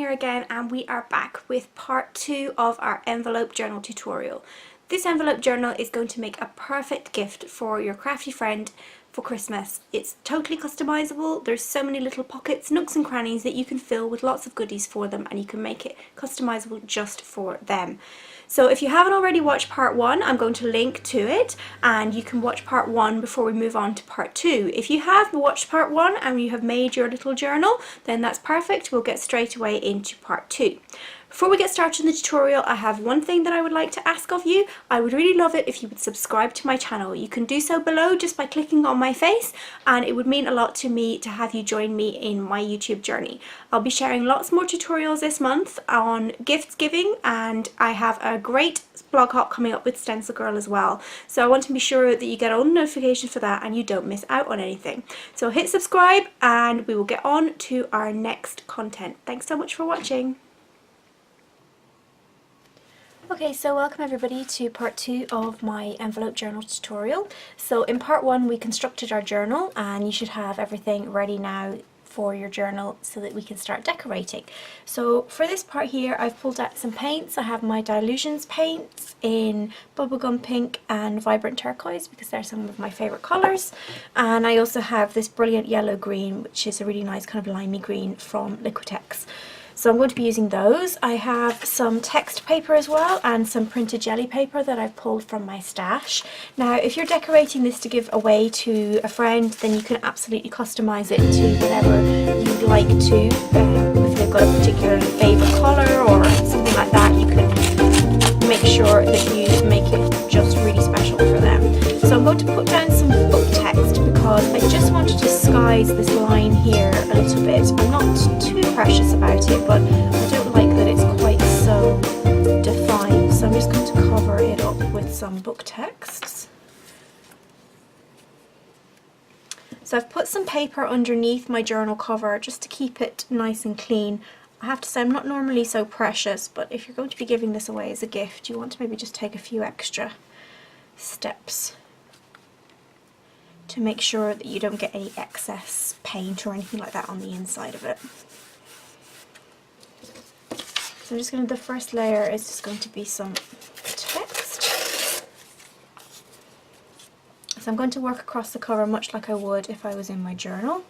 here again, and we are back with part 2 of our envelope journal tutorial. This envelope journal is going to make a perfect gift for your crafty friend for Christmas. It's totally customizable. There's so many little pockets, nooks and crannies that you can fill with lots of goodies for them, and you can make it customizable just for them. So if you haven't already watched part 1, I'm going to link to it, and you can watch part 1 before we move on to part 2. If you have watched part 1 and you have made your little journal, then that's perfect. We'll get straight away into part 2. Before we get started in the tutorial, I have one thing that I would like to ask of you. I would really love it if you would subscribe to my channel. You can do so below just by clicking on my face, and it would mean a lot to me to have you join me in my YouTube journey. I'll be sharing lots more tutorials this month on gifts giving, and I have a great blog hop coming up with Stencil Girl as well. So I want to be sure that you get all the notifications for that and you don't miss out on anything. So hit subscribe and we will get on to our next content. Thanks so much for watching. Okay, so welcome everybody to part 2 of my envelope journal tutorial. So in part 1 we constructed our journal, and you should have everything ready now for your journal so that we can start decorating. So for this part here I've pulled out some paints. I have my Dilutions paints in bubblegum pink and vibrant turquoise because they're some of my favourite colours, and I also have this brilliant yellow green, which is a really nice kind of limey green from Liquitex. So I'm going to be using those. I have some text paper as well and some printed jelly paper that I've pulled from my stash. Now if you're decorating this to give away to a friend, then you can absolutely customise it to whatever you'd like to. If they've got a particular favourite colour or something like that, you can make sure that you make it just really special for them. So I'm going to put down some book text because I just want to disguise this line here a little bit. I'm not too precious about it, but I don't like that it's quite so defined, so I'm just going to cover it up with some book texts. So I've put some paper underneath my journal cover just to keep it nice and clean. I have to say I'm not normally so precious, but if you're going to be giving this away as a gift, you want to maybe just take a few extra steps to make sure that you don't get any excess paint or anything like that on the inside of it. So I'm just going to, the first layer is just going to be some text. So I'm going to work across the cover much like I would if I was in my journal.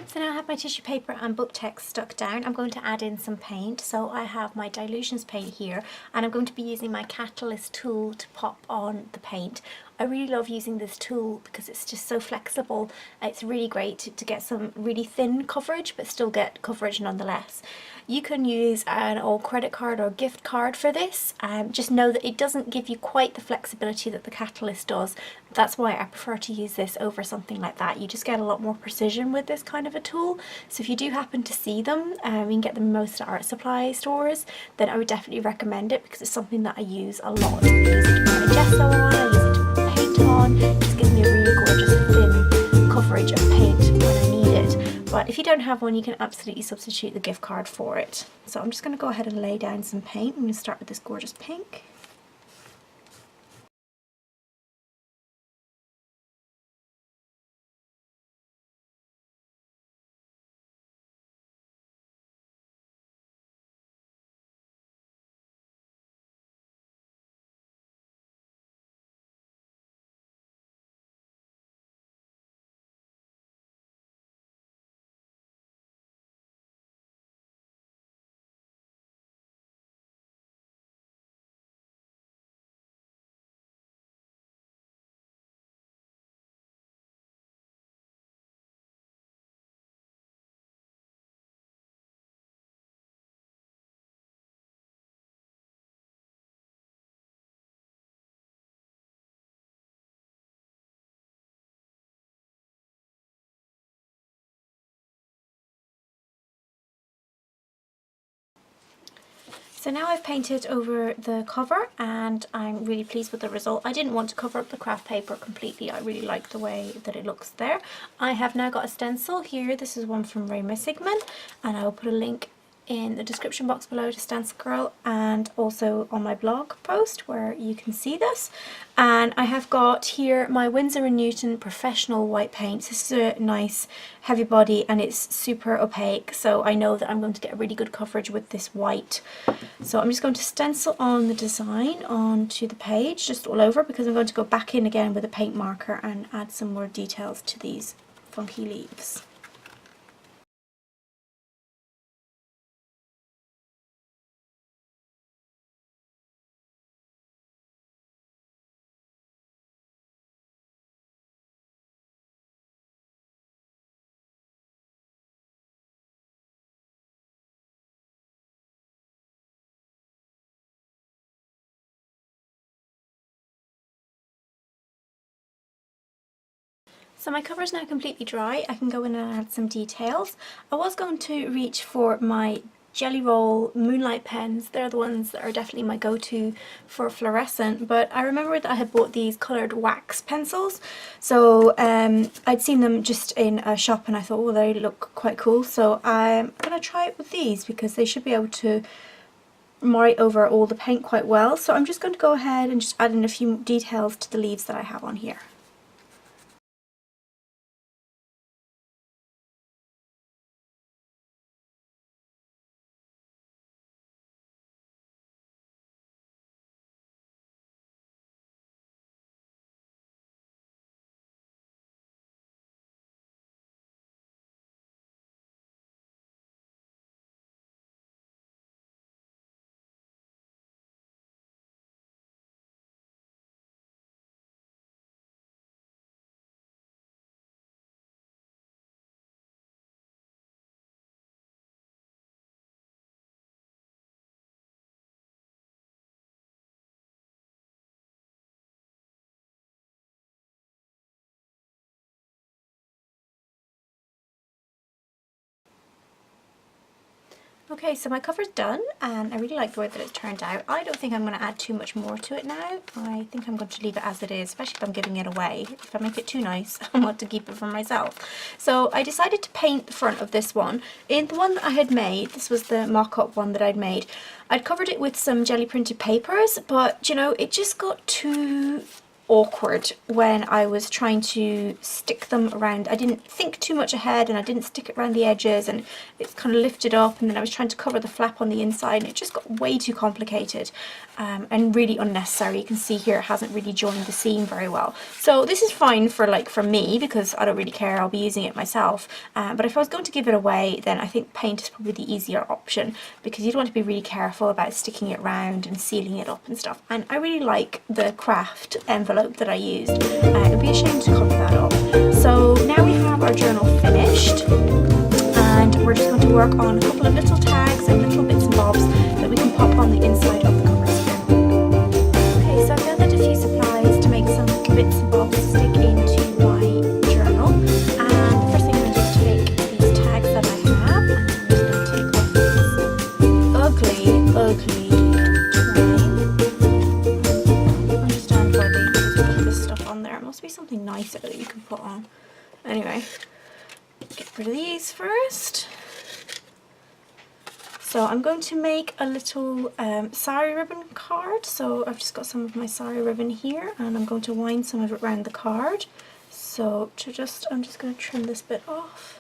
So now I have my tissue paper and book text stuck down. I'm going to add in some paint. So I have my Dilutions paint here, and I'm going to be using my Catalyst tool to pop on the paint. I really love using this tool because it's just so flexible. It's really great to get some really thin coverage but still get coverage nonetheless. You can use an old credit card or gift card for this. Just know that it doesn't give you quite the flexibility that the Catalyst does. That's why I prefer to use this over something like that. You just get a lot more precision with this kind of a tool. So if you do happen to see them, you can get them in most art supply stores, then I would definitely recommend it because it's something that I use a lot. I use it to put my gesso on, I use it to put paint on. It just gives me a really gorgeous thin coverage of paint when I need it. But if you don't have one, you can absolutely substitute the gift card for it. So I'm just going to go ahead and lay down some paint. I'm going to start with this gorgeous pink. So now I've painted over the cover and I'm really pleased with the result. I didn't want to cover up the craft paper completely. I really like the way that it looks there. I have now got a stencil here. This is one from Rainbow Sigmund, and I will put a link in the description box below to Stencil Girl and also on my blog post where you can see this. And I have got here my Winsor & Newton professional white paint. This is a nice heavy body and it's super opaque, so I know that I'm going to get really good coverage with this white. So I'm just going to stencil on the design onto the page just all over, because I'm going to go back in again with a paint marker and add some more details to these funky leaves. So my cover is now completely dry. I can go in and add some details. I was going to reach for my Jelly Roll Moonlight pens. They're the ones that are definitely my go-to for fluorescent, but I remembered that I had bought these coloured wax pencils. So I'd seen them just in a shop and I thought, oh, they look quite cool. So I'm going to try it with these because they should be able to write over all the paint quite well. So I'm just going to go ahead and just add in a few details to the leaves that I have on here. Okay, so my cover's done and I really like the way that it turned out. I don't think I'm going to add too much more to it now. I think I'm going to leave it as it is, especially if I'm giving it away. If I make it too nice, I want to keep it for myself. So I decided to paint the front of this one. In the one that I had made, this was the mock-up one that I'd made, I'd covered it with some jelly printed papers, but you know, it just got too awkward when I was trying to stick them around. I didn't think too much ahead and I didn't stick it around the edges, and it's kind of lifted up, and then I was trying to cover the flap on the inside and it just got way too complicated and really unnecessary. You can see here it hasn't really joined the seam very well. So this is fine for me because I don't really care, I'll be using it myself, but if I was going to give it away, then I think paint is probably the easier option, because you'd want to be really careful about sticking it round and sealing it up and stuff. And I really like the craft envelope that I used. It would be a shame to cover that up. So now we have our journal finished and we're just going to work on a couple of little tags and little bits and bobs that we can pop on the inside of the cover skin. Okay, so I've gathered a few supplies to make some little bits and bobs to stick into my journal. And the first thing I'm going to do is take these tags that I have and I'm just going to take off this ugly something nicer that you can put on. Anyway, get rid of these first. So I'm going to make a little sari ribbon card. So I've just got some of my sari ribbon here and I'm going to wind some of it around the card. So I'm just going to trim this bit off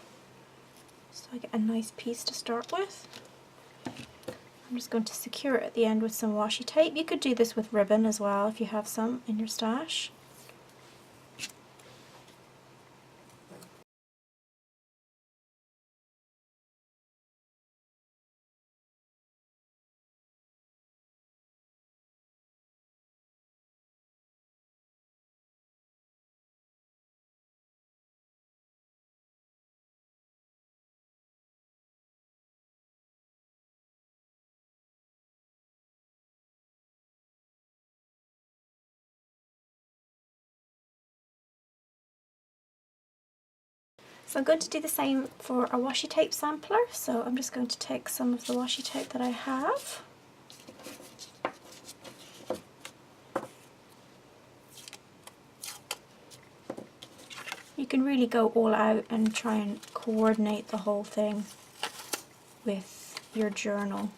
so I get a nice piece to start with. I'm just going to secure it at the end with some washi tape. You could do this with ribbon as well if you have some in your stash. So I'm going to do the same for a washi tape sampler, so I'm just going to take some of the washi tape that I have can really go all out and try and coordinate the whole thing with your journal.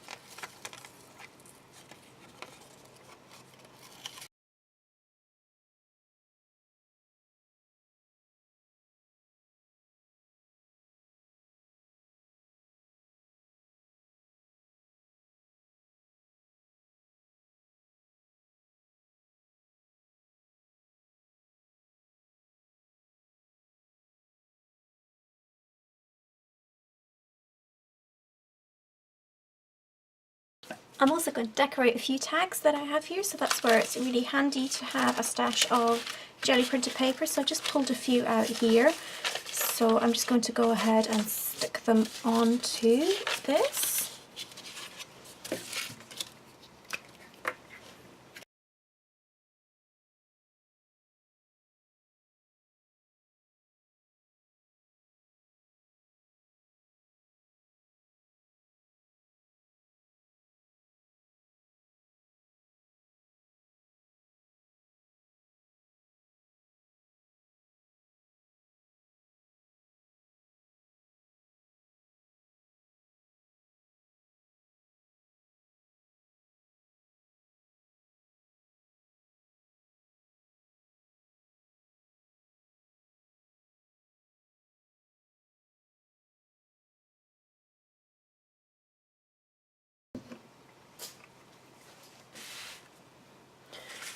I'm also going to decorate a few tags that I have here, so that's where it's really handy to have a stash of jelly printed paper. So I just pulled a few out here. So I'm just going to go ahead and stick them onto this.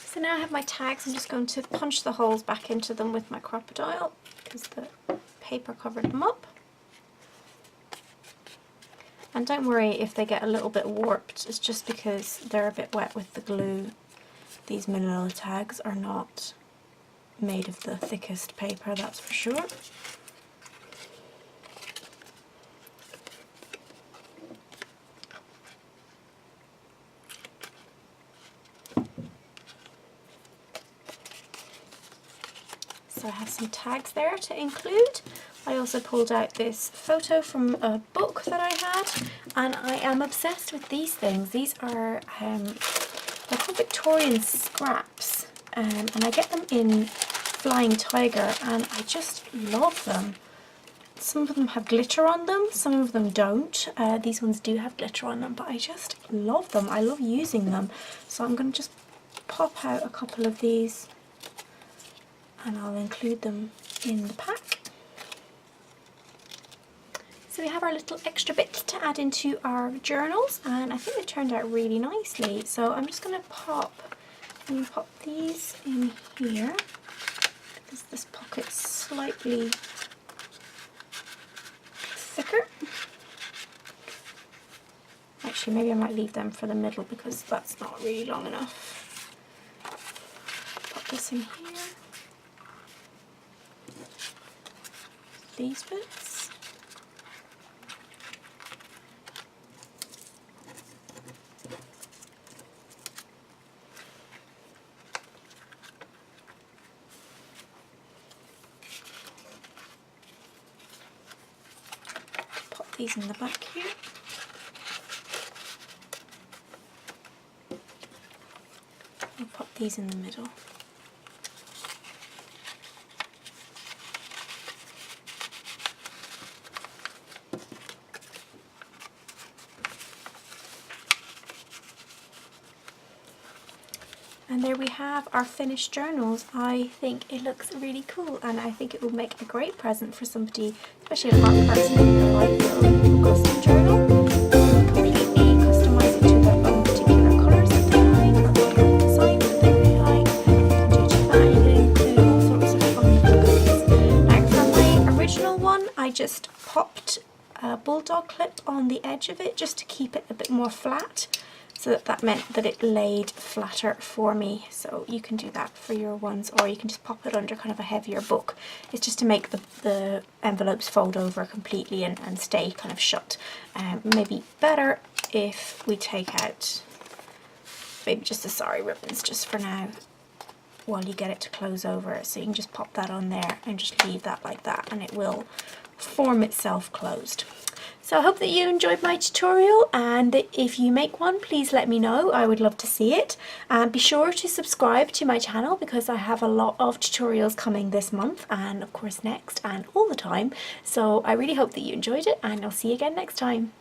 So now I have my tags. I'm just going to punch the holes back into them with my crocodile because the paper covered them up. And don't worry if they get a little bit warped, it's just because they're a bit wet with the glue. These manila tags are not made of the thickest paper, that's for sure. So I have some tags there to include. I also pulled out this photo from a book that I had, and I am obsessed with these things. These are they're called Victorian scraps, and I get them in Flying Tiger, and I just love them. Some of them have glitter on them, some of them don't. These ones do have glitter on them, but I just love them. I love using them. So I'm going to just pop out a couple of these and I'll include them in the pack. So we have our little extra bits to add into our journals, and I think they turned out really nicely. So I'm just going to pop these in here because this pocket's slightly thicker. Actually, maybe I might leave them for the middle because that's not really long enough. Pop this in here. These bits. Pop these in the back here. I'll pop these in the middle. And there we have our finished journals. I think it looks really cool, and I think it will make a great present for somebody, especially an art person in their life, their own custom journal. Completely customise it to their own particular colours that they like, or colour design that they really like. You can do that, you can include all sorts of fun goodies. Now for my original one, I just popped a bulldog clip on the edge of it just to keep it a bit more flat. So that meant that it laid flatter for me. So you can do that for your ones, or you can just pop it under kind of a heavier book. It's just to make the envelopes fold over completely and stay kind of shut. Maybe better if we take out maybe just the sari ribbons just for now while you get it to close over. So you can just pop that on there and just leave that like that, and it will form itself closed. So I hope that you enjoyed my tutorial, and if you make one, please let me know. I would love to see it. And be sure to subscribe to my channel because I have a lot of tutorials coming this month and of course next and all the time. So I really hope that you enjoyed it, and I'll see you again next time.